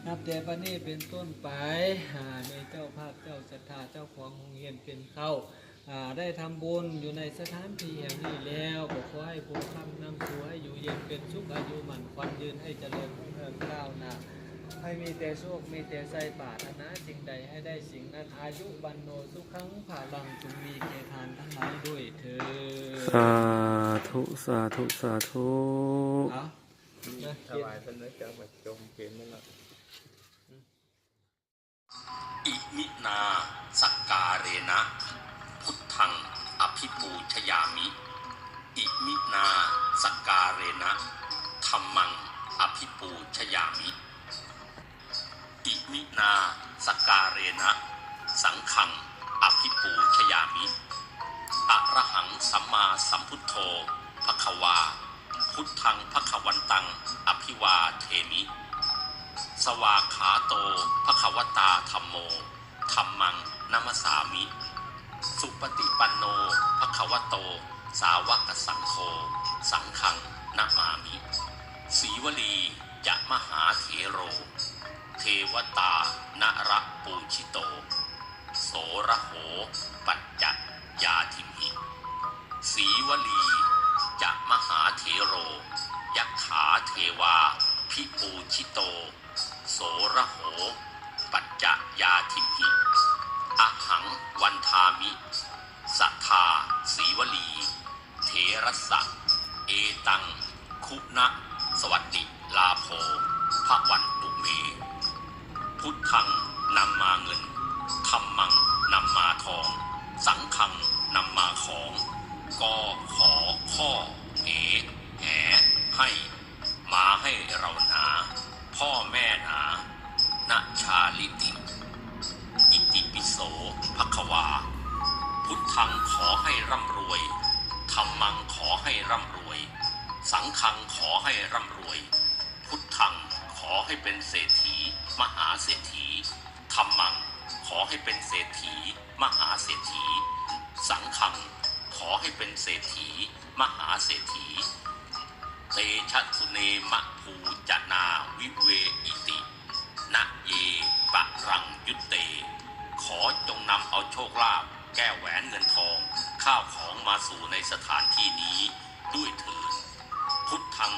นับแต่บัดนี้เป็นต้นไปในเจ้าภาพเจ้าศรัทธาเจ้าของโรงเรียนเป็นเข้าได้ทำบุญอยู่ในสถานที่แห่งนี้แล้วก็ขอให้ผู้คำนำสู่ให้อยู่เย็นเป็นสุขอายุมั่นขวัญยืนให้เจริญรุ่งเรืองก้าวหน้าให้มีแต่โชคมีแต่ไส้ปรารถนาสิ่งใดให้ได้สิ่งนั้นอายุวันโนสุขังภาลังจงมีแก่ทานทั้งหลายด้วยเถิด สาธุสาธุสาธุ ถวายท่านนะจ๊ะมาจมเขียนนั่นแหละ อิมินาสักการเรนะพุทธังอภิปูชยามิอิมินาสักการเรนะธัมมังอภิปูชยามิอิมินาสักการเรนะสังฆังอภิปูชยามิอะระหังสัมมาสัมพุทโธภควาพุทธังภควันตังอภิวาเทมิสวากขาโตภควตาธัมโมธัมมังนัมสสามิสุปฏิปันโนภควโตสาวกสังโฆสังฆังนะมามิสีวลีจะมหาเถโรเทวตานระปูชิโตโสระโหปัจจยาทิมิสีวลีจะมหาเถโรยักขาเทวาพิปูชิโตโสระโหปัจจยาทิมหิอหังวันทามิสัทธาสีวลีเถรสะเอตังคุณะสวัสดิลาโภภวันตุเมพุทธังนำมาเงินธัมมังนำมาทองสังฆังนำมาของกอขอข้อเหแหให้มาให้เราหนาพ่อแม่หนานะชาลิติอิติปิโสภควาพุทธังขอให้ร่ำรวยธัมมังขอให้ร่ำรวยสังฆังขอให้ร่ำรวยพุทธังขอให้เป็นเศรษฐีมหาเศรษฐีธัมมังขอให้เป็นเศรษฐีมหาเศรษฐีสังฆังขอให้เป็นเศรษฐีมหาเศรษฐีเตชะสุเนมะภูจนาวิเวอิตินะเยปะรังยุตเตขอจงนำเอาโชคลาภแก้วแหวนเงินทองข้าวของมาสู่ในสถานที่นี้ด้วยเถิดพุทธัง